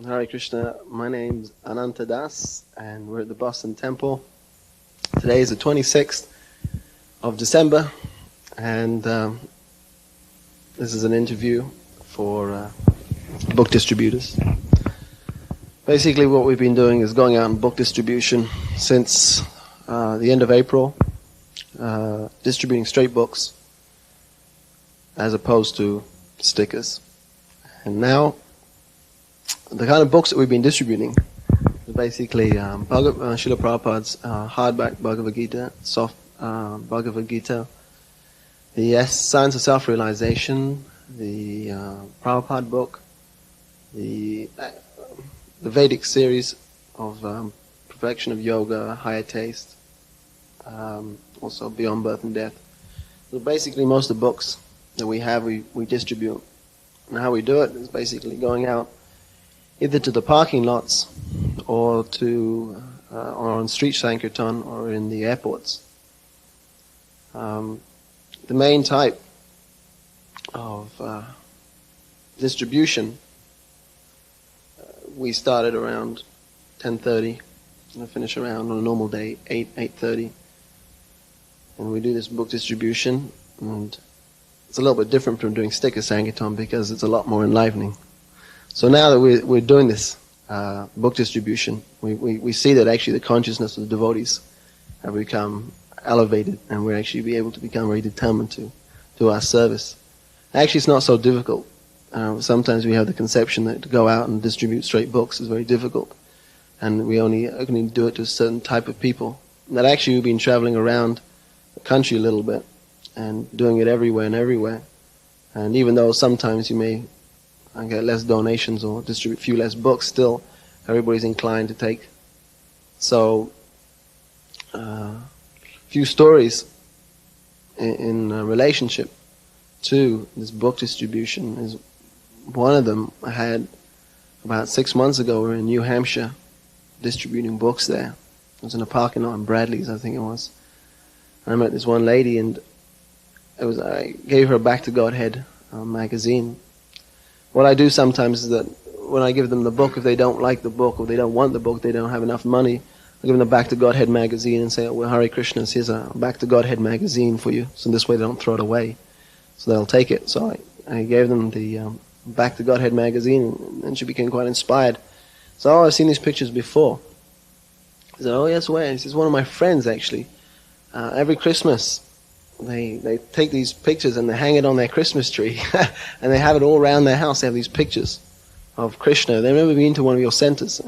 Hare Krishna. My name's Ananta Das, and we're at the Boston Temple. Today is the 26th of December, and this is an interview for book distributors. Basically, what we've been doing is going out in book distribution since the end of April, distributing straight books as opposed to stickers. And now, the kind of books that we've been distributing is basically Srila Prabhupada's hardback Bhagavad Gita, soft Bhagavad Gita, the Science of Self-Realization, the Prabhupada book, the Vedic series of Perfection of Yoga, Higher Taste, also Beyond Birth and Death. So basically most of the books that we have, we distribute. And how we do it is basically going out either to the parking lots or to or on street Sankirtan or in the airports. The main type of distribution, we started around 10:30 and finish around on a normal day 8:30, and we do this book distribution, and it's a little bit different from doing sticker Sankirtan because it's a lot more enlivening. So now that we're doing this book distribution, we see that actually the consciousness of the devotees have become elevated, and we're actually be able to become very determined to do our service. Actually, it's not so difficult. Sometimes we have the conception that to go out and distribute straight books is very difficult, and we only do it to a certain type of people. That actually we've been traveling around the country a little bit and doing it everywhere and everywhere. And even though sometimes you may get less donations or distribute few less books, still everybody's inclined to take. So, few stories in relationship to this book distribution is one of them. I had about 6 months ago. We were in New Hampshire distributing books there. It was in a parking lot in Bradley's, I think it was. And I met this one lady, and I gave her a Back to Godhead magazine. What I do sometimes is that when I give them the book, if they don't like the book or they don't want the book, they don't have enough money, I give them the Back to Godhead magazine and say, oh, well, Hare Krishnas, here's a Back to Godhead magazine for you. So this way they don't throw it away. So they'll take it. So I gave them the Back to Godhead magazine, and she became quite inspired. So, oh, I've seen these pictures before. I said, oh, yes, where? He says, one of my friends, actually. Every Christmas, they take these pictures and they hang it on their Christmas tree, and they have it all around their house. They have these pictures of Krishna. They've never been to one of your centers,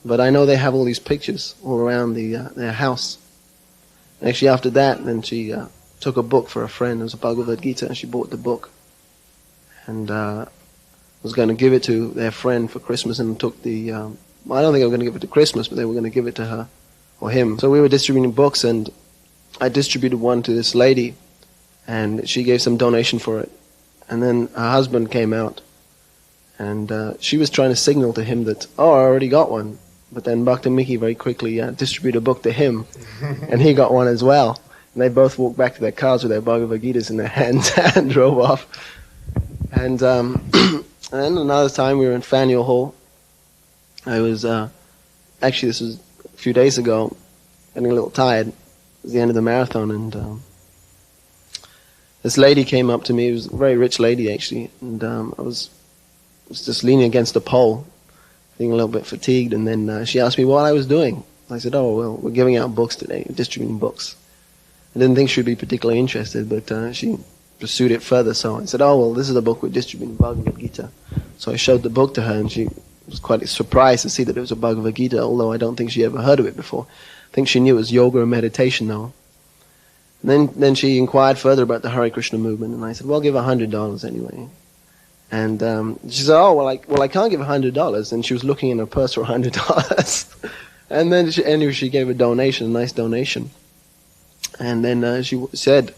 but I know they have all these pictures all around their house. And actually, after that, then she took a book for a friend. It was a Bhagavad Gita, and she bought the book, and was going to give it to their friend for Christmas, and took the. I don't think they were going to give it to Christmas, but they were going to give it to her or him. So we were distributing books, and I distributed one to this lady, and she gave some donation for it. And then her husband came out, and she was trying to signal to him that, oh, I already got one. But then Bhakta Miki very quickly distributed a book to him, and he got one as well. And they both walked back to their cars with their Bhagavad Gitas in their hands and drove off. And and then another time we were in Faneuil Hall. I was, actually this was a few days ago, getting a little tired. It was the end of the marathon, and this lady came up to me. It was a very rich lady, actually, and I was just leaning against a pole, feeling a little bit fatigued, and then she asked me what I was doing. I said, oh, well, we're giving out books today, we're distributing books. I didn't think she would be particularly interested, but she pursued it further, so I said, oh, well, this is the book we're distributing, Bhagavad Gita. So I showed the book to her, and she was quite surprised to see that it was a Bhagavad Gita, although I don't think she ever heard of it before. I think she knew it was yoga and meditation, though. And then she inquired further about the Hare Krishna movement, and I said, well, give $100 anyway. And she said, oh, well, I can't give $100. And she was looking in her purse for $100. And then she gave a donation, a nice donation. And then she said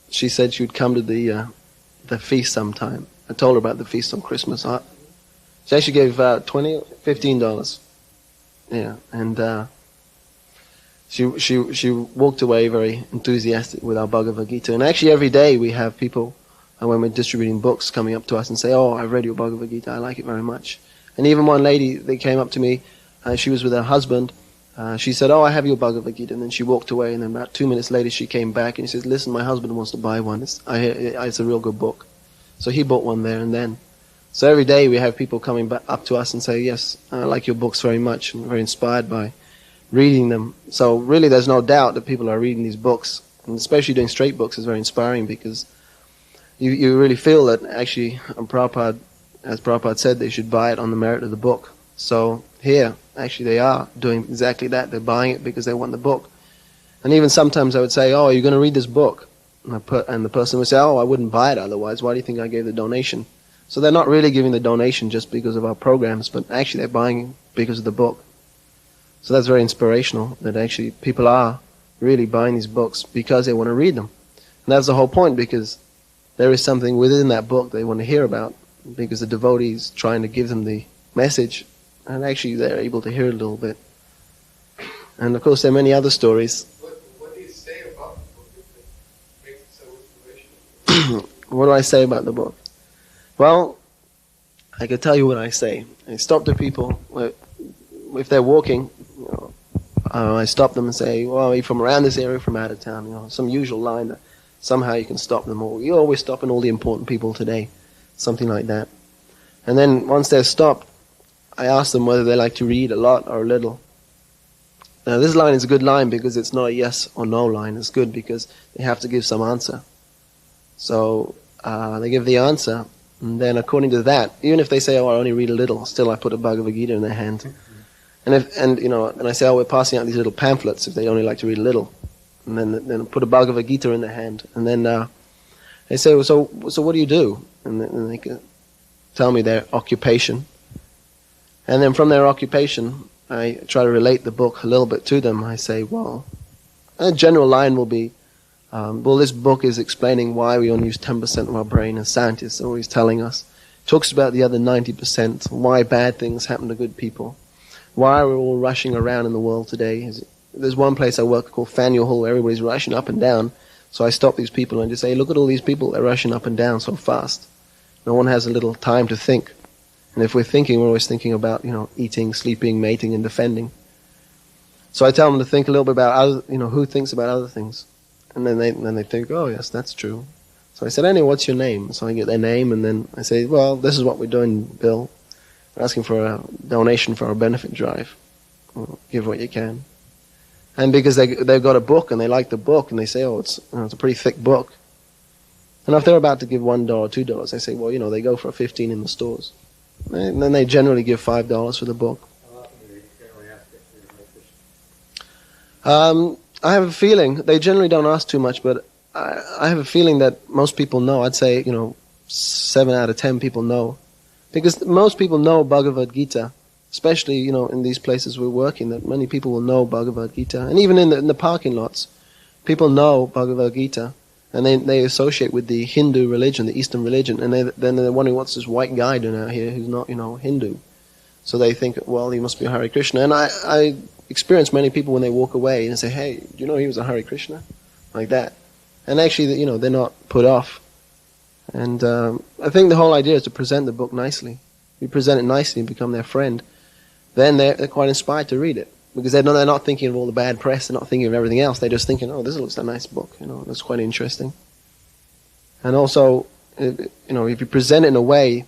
she would come to the feast sometime. I told her about the feast on Christmas. She actually gave $15. Yeah, and she walked away very enthusiastic with our Bhagavad Gita. And actually every day we have people, when we're distributing books, coming up to us and say, oh, I've read your Bhagavad Gita, I like it very much. And even one lady, they came up to me, she was with her husband, she said, "Oh, I have your Bhagavad Gita," and then she walked away, and then about 2 minutes later she came back and she said, "Listen, my husband wants to buy one. It's a real good book." So he bought one there and then. So every day we have people coming back up to us and say, "Yes, I like your books very much, and very inspired by reading them." So really there's no doubt that people are reading these books, and especially doing straight books is very inspiring, because you really feel that actually Prabhupada, as Prabhupada said, they should buy it on the merit of the book. So here, actually they are doing exactly that. They're buying it because they want the book. And even sometimes I would say, "Oh, are you going to read this book?" And the person would say, "Oh, I wouldn't buy it otherwise. Why do you think I gave the donation?" So they're not really giving the donation just because of our programs, but actually they're buying it because of the book. So that's very inspirational, that actually people are really buying these books because they want to read them. And that's the whole point, because there is something within that book they want to hear about, because the devotees trying to give them the message, and actually they're able to hear it a little bit. And of course there are many other stories. What do you say about the book that makes it so inspirational? What do I say about the book? Well, I can tell you what I say. I stop the people, if they're walking, I stop them and say, "Well, are you from around this area, from out of town?" Some usual line that somehow you can stop them all. You're always stopping all the important people today. Something like that. And then once they're stopped, I ask them whether they like to read a lot or a little. Now this line is a good line because it's not a yes or no line. It's good because they have to give some answer. So they give the answer, and then according to that, even if they say, "Oh, I only read a little," still I put a Bhagavad Gita in their hand. And I say, "Oh, we're passing out these little pamphlets if they only like to read a little." And then put a Bhagavad Gita in their hand. And then they say, so what do you do? And then they can tell me their occupation. And then from their occupation, I try to relate the book a little bit to them. I say, well, a general line will be, this book is explaining why we only use 10% of our brain, as scientists are always telling us. It talks about the other 90%, why bad things happen to good people, why we're all rushing around in the world today. There's one place I work called Faneuil Hall where everybody's rushing up and down. So I stop these people and just say, "Look at all these people, they're rushing up and down so fast. No one has a little time to think. And if we're thinking, we're always thinking about, eating, sleeping, mating, and defending." So I tell them to think a little bit about who thinks about other things. And then they think, "Oh yes, that's true." So I said, "Anyway, what's your name?" So I get their name, and then I say, "Well, this is what we're doing, Bill. We're asking for a donation for our benefit drive. Well, give what you can." And because they've got a book and they like the book, and they say, "Oh, it's a pretty thick book." And if they're about to give $1 or $2, I say, "Well, they go for 15 in the stores." And then they generally give $5 for the book. How often do they generally ask it for Hare Krishna? I have a feeling they generally don't ask too much, but I have a feeling that most people know. I'd say 7 out of 10 people know, because most people know Bhagavad Gita. Especially, in these places we're working, that many people will know Bhagavad Gita. And even in the parking lots, people know Bhagavad Gita. And they associate with the Hindu religion, the Eastern religion. And then they're wondering, what's this white guy doing out here who's not, Hindu? So they think, well, he must be a Hare Krishna. And I experience many people when they walk away and say, "Hey, do you know he was a Hare Krishna?" Like that. And actually, they're not put off. And I think the whole idea is to present the book nicely. You present it nicely and become their friend. Then they're quite inspired to read it, because they're not thinking of all the bad press, they're not thinking of everything else, they're just thinking, "Oh, this looks a nice book, that's quite interesting." And also, if you present it in a way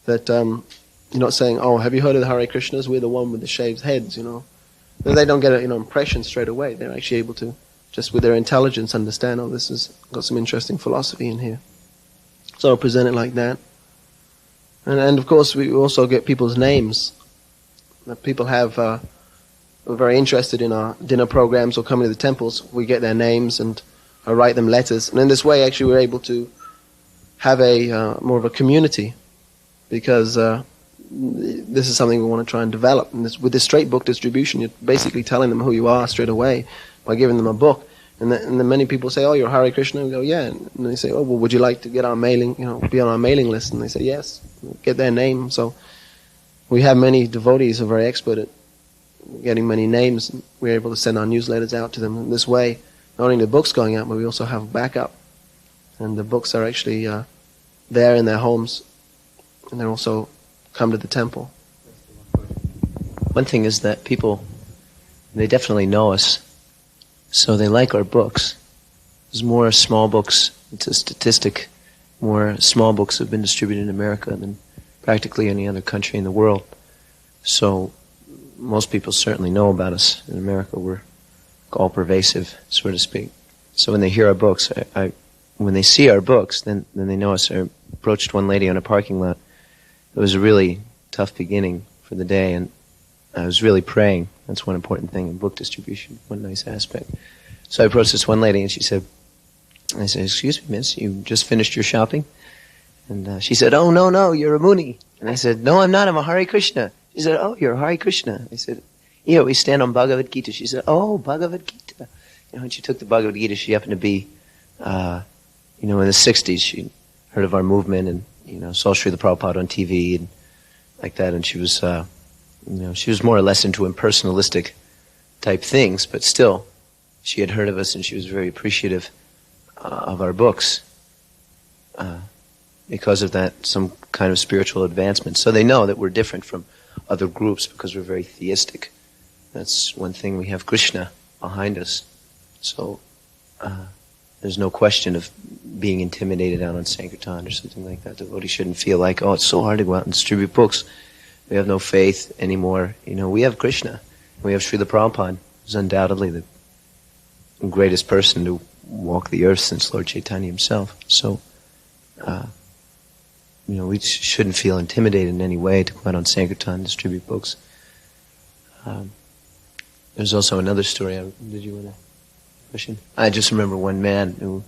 that you're not saying, "Oh, have you heard of the Hare Krishnas? We're the one with the shaved heads," then they don't get an impression straight away. They're actually able to, just with their intelligence, understand, "Oh, this has got some interesting philosophy in here." So I'll present it like that. And of course, we also get people's names. People are very interested in our dinner programs or coming to the temples. We get their names and I write them letters. And in this way, actually, we're able to have a more of a community, because this is something we want to try and develop. And with this straight book distribution, you're basically telling them who you are straight away by giving them a book. And then many people say, "Oh, you're Hare Krishna?" We go, "Yeah." And they say, "Oh, well, would you like to get our mailing, be on our mailing list?" And they say, "Yes." Get their name. So we have many devotees who are very expert at getting many names. We're able to send our newsletters out to them. In this way, not only the books going out, but we also have backup. And the books are actually there in their homes. And they also come to the temple. one thing is that people, they definitely know us, so they like our books. There's more small books, it's a statistic, more small books have been distributed in America than practically any other country in the world. So most people certainly know about us. In America, we're all pervasive, so to speak. So when they hear our books, when they see our books, then they know us. I approached one lady on a parking lot. It was a really tough beginning for the day, and I was really praying. That's one important thing in book distribution, one nice aspect. So I approached this one lady, and I said, "Excuse me, miss, you just finished your shopping?" And she said, "Oh, no, you're a Muni." And I said, "No, I'm not, I'm a Hare Krishna." She said, "Oh, you're a Hare Krishna." I said, "Yeah, we stand on Bhagavad Gita." She said, "Oh, Bhagavad Gita." When she took the Bhagavad Gita, she happened to be, in the 60s. She heard of our movement and, saw Srila Prabhupada on TV and like that. And she was, she was more or less into impersonalistic type things, but still, she had heard of us and she was very appreciative of our books because of that, some kind of spiritual advancement. So they know that we're different from other groups because we're very theistic. That's one thing, we have Krishna behind us. So there's no question of being intimidated out on Sankirtan or something like that. The devotee shouldn't feel like, oh, it's so hard to go out and distribute books. We have no faith anymore. We have Krishna. We have Srila Prabhupada, who's undoubtedly the greatest person to walk the earth since Lord Caitanya himself. So, we shouldn't feel intimidated in any way to go out on Sankirtan and distribute books. There's also another story. Did you want to question? I just remember one man who,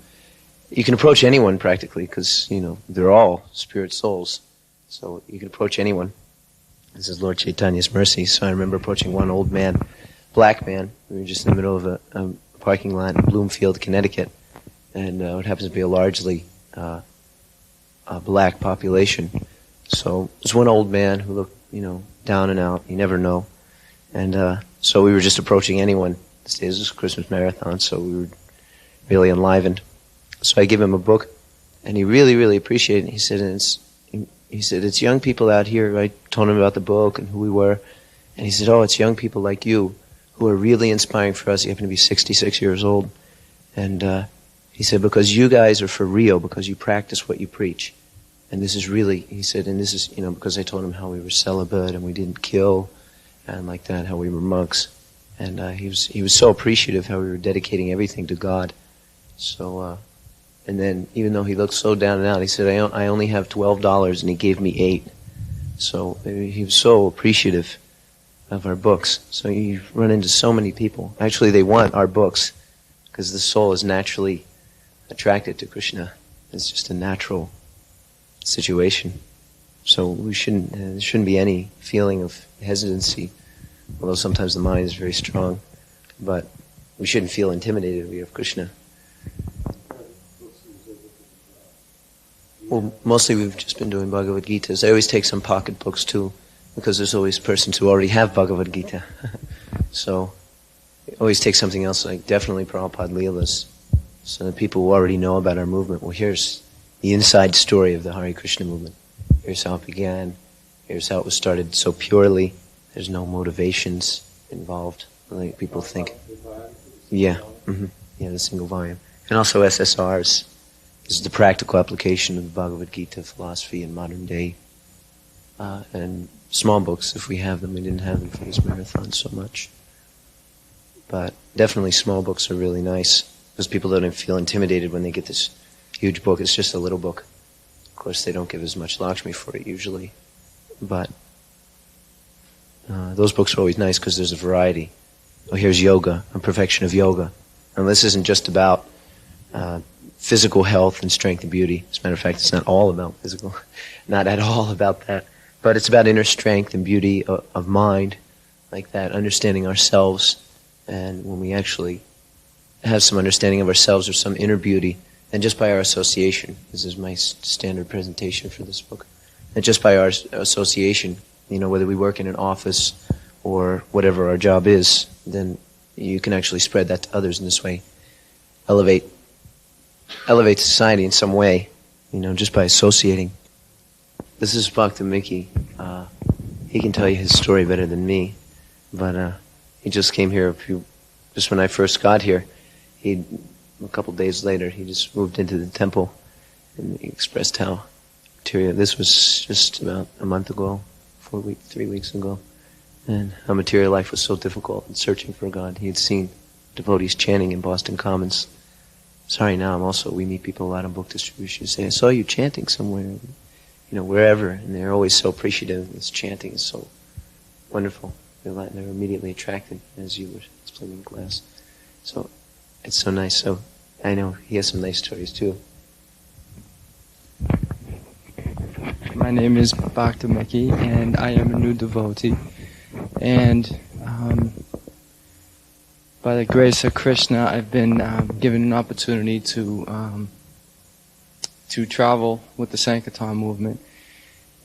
you can approach anyone practically because, they're all spirit souls. So you can approach anyone. This is Lord Chaitanya's mercy. So I remember approaching one old man, black man. We were just in the middle of a parking lot in Bloomfield, Connecticut. And it happens to be a largely a black population. So there's one old man who looked, down and out. You never know. And so we were just approaching anyone. This day was a Christmas marathon, so we were really enlivened. So I give him a book, and he really, really appreciated it. He said, it's young people out here. I told him about the book and who we were. And he said, oh, it's young people like you who are really inspiring for us. He happened to be 66 years old. And he said, because you guys are for real, because you practice what you preach. And this is really, he said, and this is, because I told him how we were celibate and we didn't kill and like that, how we were monks. And he was so appreciative how we were dedicating everything to God. So, and then even though he looked so down and out, he said, I only have $12, and he gave me $8. So he was so appreciative of our books. So you run into so many people. Actually, they want our books because the soul is naturally attracted to Krishna. It's just a natural situation. So there shouldn't be any feeling of hesitancy, although sometimes the mind is very strong. But we shouldn't feel intimidated. We have Krishna. Well, mostly we've just been doing Bhagavad Gitas. I always take some pocket books too, because there's always persons who already have Bhagavad Gita. So I always take something else, like definitely Prabhupada Leelas, so that people who already know about our movement, well, here's the inside story of the Hare Krishna movement. Here's how it began. Here's how it was started so purely. There's no motivations involved, like people think. Yeah, yeah, the single volume. And also SSRs. This is the practical application of the Bhagavad Gita philosophy in modern day. And small books, if we have them. We didn't have them for this marathon so much. But definitely small books are really nice, because people don't feel intimidated when they get this huge book. It's just a little book. Of course, they don't give as much Lakshmi for it usually. But those books are always nice because there's a variety. Oh, here's yoga, and perfection of yoga. And this isn't just about physical health and strength and beauty. As a matter of fact, it's not all about physical. Not at all about that. But it's about inner strength and beauty of mind, like that, understanding ourselves. And when we actually have some understanding of ourselves or some inner beauty, and just by our association, this is my standard presentation for this book, and just by our association, whether we work in an office or whatever our job is, then you can actually spread that to others in this way. Elevate society in some way, just by associating. This is Bhakta Mickey. He can tell you his story better than me. But he just came here just when I first got here. A couple days later, he just moved into the temple, and he expressed how material. This was just about a month ago, 3 weeks ago, and how material life was so difficult and searching for God. He had seen devotees chanting in Boston Commons. Sorry, now we meet people a lot on book distribution. Say, I saw you chanting somewhere, wherever, and they're always so appreciative. This chanting is so wonderful. They're immediately attracted, as you were explaining in class. So it's so nice. So I know he has some nice stories too. My name is Bhakta Mickey, and I am a new devotee. And by the grace of Krishna, I've been given an opportunity to travel with the Sankirtan movement.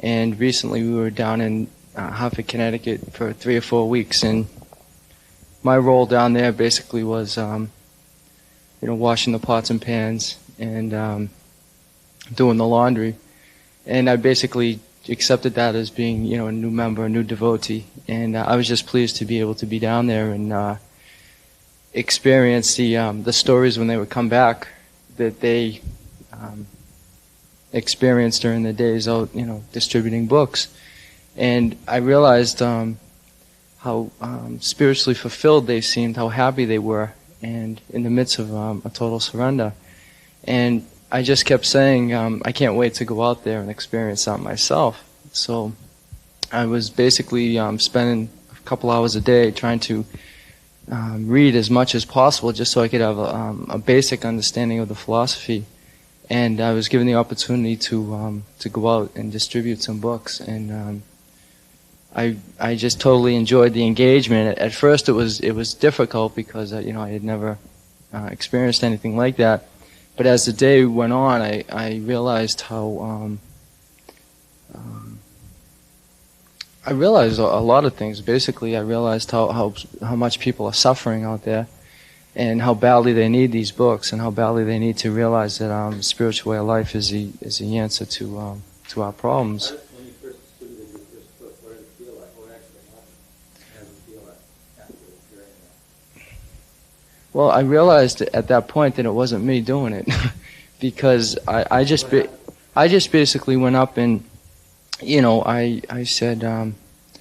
And recently we were down in Hartford, Connecticut for 3 or 4 weeks, and my role down there basically was, washing the pots and pans and doing the laundry. And I basically accepted that as being, a new member, a new devotee. And I was just pleased to be able to be down there and experience the stories when they would come back that they experienced during the days out, distributing books. And I realized how spiritually fulfilled they seemed, how happy they were, and in the midst of a total surrender. And I just kept saying, I can't wait to go out there and experience that myself. So I was basically spending a couple hours a day trying to read as much as possible just so I could have a basic understanding of the philosophy. And I was given the opportunity to go out and distribute some books. And I just totally enjoyed the engagement. At first it was difficult because I had never experienced anything like that. But as the day went on, I realized how I realized a lot of things. Basically, I realized how much people are suffering out there, and how badly they need these books, and how badly they need to realize that the spiritual way of life is the answer to our problems. When you first distributed your first book, what did it feel like? What actually happened? How did it feel like after hearing that? Well, I realized at that point that it wasn't me doing it, because I just basically went up and, I said,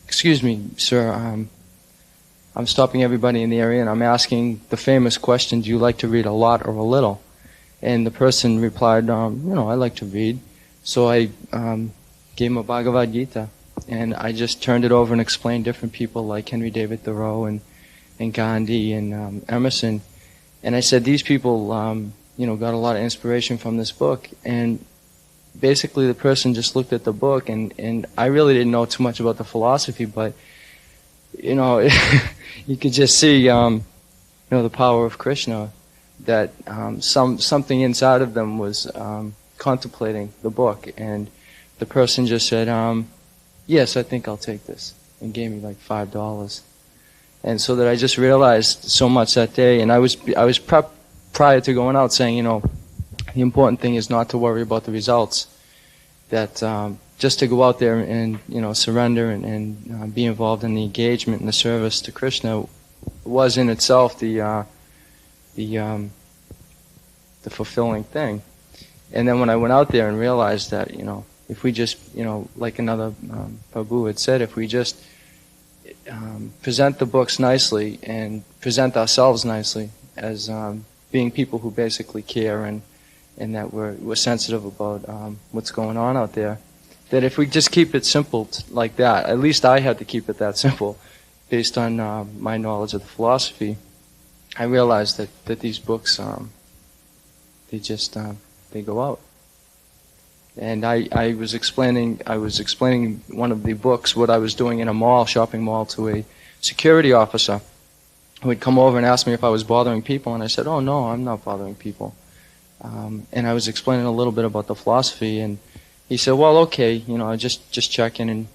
excuse me, sir, I'm stopping everybody in the area and I'm asking the famous question, do you like to read a lot or a little? And the person replied, I like to read. So I gave him a Bhagavad Gita, and I just turned it over and explained different people like Henry David Thoreau and Gandhi and Emerson. And I said, these people, got a lot of inspiration from this book. And basically the person just looked at the book, and I really didn't know too much about the philosophy, but, you could just see, the power of Krishna, that something inside of them was contemplating the book. And the person just said, yes, I think I'll take this, and gave me like $5. And so that I just realized so much that day, and I was prepped prior to going out saying, the important thing is not to worry about the results, that just to go out there and surrender and be involved in the engagement and the service to Krishna was in itself the fulfilling thing. And then when I went out there and realized that, if we just, like another Prabhu had said, if we just present the books nicely and present ourselves nicely as being people who basically care and that we're sensitive about what's going on out there, that if we just keep it simple like that, at least I had to keep it that simple based on my knowledge of the philosophy, I realized that these books, they go out. And I was explaining one of the books, what I was doing in a shopping mall, to a security officer who had come over and asked me if I was bothering people, and I said, oh no, I'm not bothering people. And I was explaining a little bit about the philosophy, and he said, well, okay, just checking. And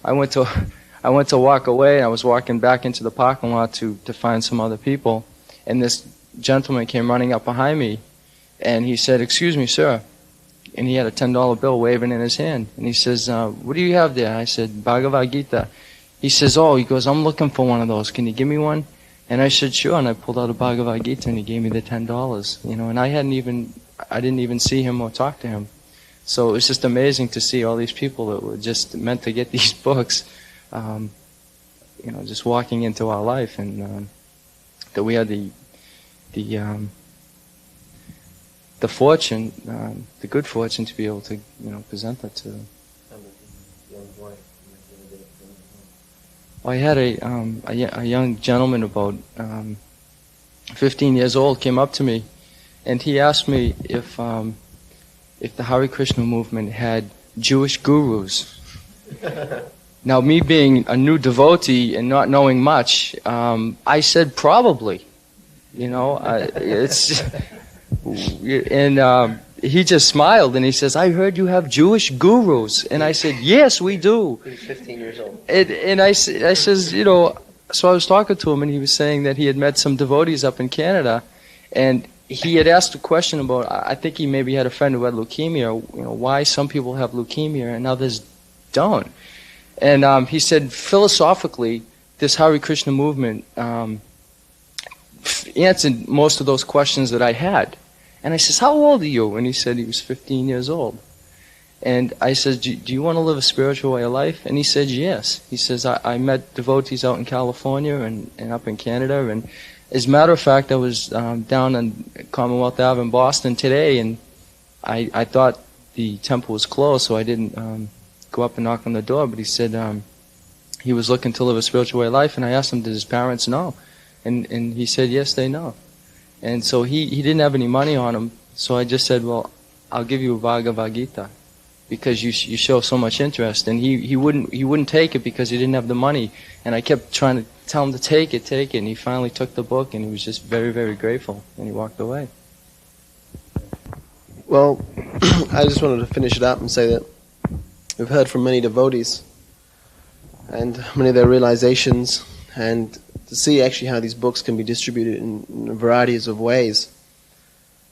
I went to walk away, and I was walking back into the parking lot to find some other people, and this gentleman came running up behind me, and he said, excuse me, sir. And he had a $10 bill waving in his hand. And he says, what do you have there? I said, Bhagavad Gita. he says, oh, he goes, I'm looking for one of those. Can you give me one? And I said, sure. And I pulled out a Bhagavad Gita, and he gave me the $10. You know, and I didn't even see him or talk to him. So it was just amazing to see all these people that were just meant to get these books, you know, just walking into our life, and that we had the fortune, the good fortune to be able to, you know, present that to them. I had a young gentleman about 15 years old came up to me, and he asked me if the Hare Krishna movement had Jewish gurus. Now, me being a new devotee and not knowing much, I said probably. You know, and he just smiled and he says, I heard you have Jewish gurus. And I said, yes, we do. He was 15 years old. And I says, you know, so I was talking to him, and he was saying that he had met some devotees up in Canada, and he had asked a question about, I think he maybe had a friend who had leukemia, you know, why some people have leukemia and others don't. And he said, philosophically, this Hare Krishna movement answered most of those questions that I had. And I says, how old are you? And he said he was 15 years old. And I said, do you want to live a spiritual way of life? And he said, yes. He says, I met devotees out in California and up in Canada. And as a matter of fact, I was down on Commonwealth Ave in Boston today, and I thought the temple was closed, so I didn't go up and knock on the door. But he said he was looking to live a spiritual way of life, and I asked him, did his parents know? And he said, yes, they know. And so he didn't have any money on him, so I just said, well, I'll give you a Bhagavad Gita, because you show so much interest. And he wouldn't take it because he didn't have the money. And I kept trying to tell him to take it, and he finally took the book, and he was just very, very grateful, and he walked away. Well, I just wanted to finish it up and say that we've heard from many devotees and many of their realizations, and to see actually how these books can be distributed in varieties of ways.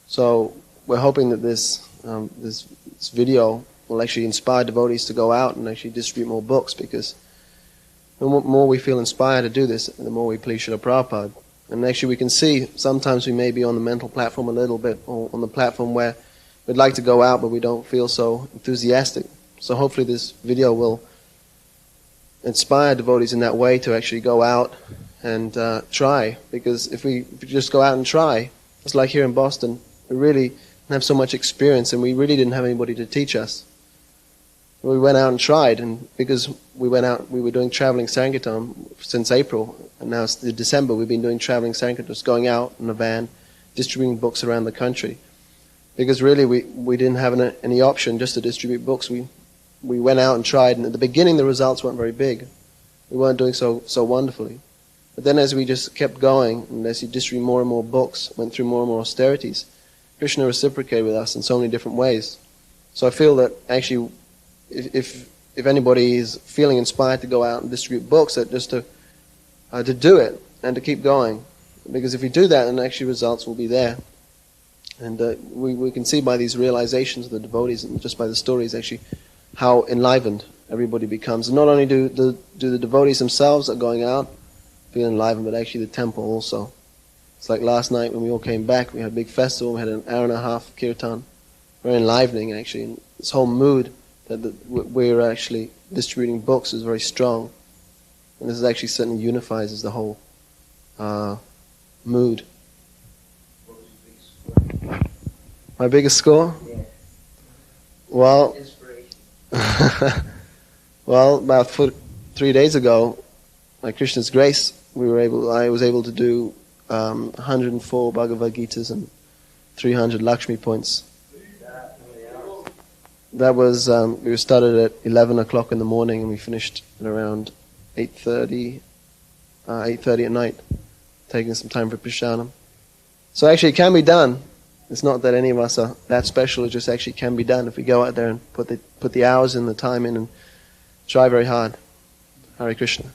So we're hoping that this video will actually inspire devotees to go out and actually distribute more books, because the more we feel inspired to do this, the more we please Srila Prabhupada. And actually we can see sometimes we may be on the mental platform a little bit, or on the platform where we'd like to go out but we don't feel so enthusiastic. So hopefully this video will inspire devotees in that way to actually go out and try. Because if we just go out and try, it's like here in Boston, we really didn't have so much experience, and we really didn't have anybody to teach us. We went out and tried, and because we went out, we were doing traveling Sankirtan since April, and now it's December, we've been doing traveling Sankirtan, just going out in a van, distributing books around the country. Because really we didn't have any option just to distribute books. We went out and tried, and at the beginning the results weren't very big. We weren't doing so wonderfully. But then as we just kept going, and as you distribute more and more books, went through more and more austerities, Krishna reciprocated with us in so many different ways. So I feel that actually if anybody is feeling inspired to go out and distribute books, that just to do it and to keep going, because if we do that, then actually results will be there. And we can see by these realizations of the devotees and just by the stories actually how enlivened everybody becomes. And not only do the devotees themselves that are going out feel enlivened, but actually the temple also. It's like last night when we all came back, we had a big festival, we had an hour and a half of kirtan. Very enlivening actually. And this whole mood that we're actually distributing books is very strong. And this is actually certainly unifies as the whole mood. What was your biggest score? My biggest score? Yeah. Well, Inspiration. well, about 3 days ago, by Krishna's grace, I was able to do 104 Bhagavad Gitas and 300 Lakshmi points. That was, we started at 11 o'clock in the morning and we finished at around 8:30 at night, taking some time for Prishanam. So actually it can be done. It's not that any of us are that special, it just actually can be done if we go out there and put the hours and the time in and try very hard. Hare Krishna.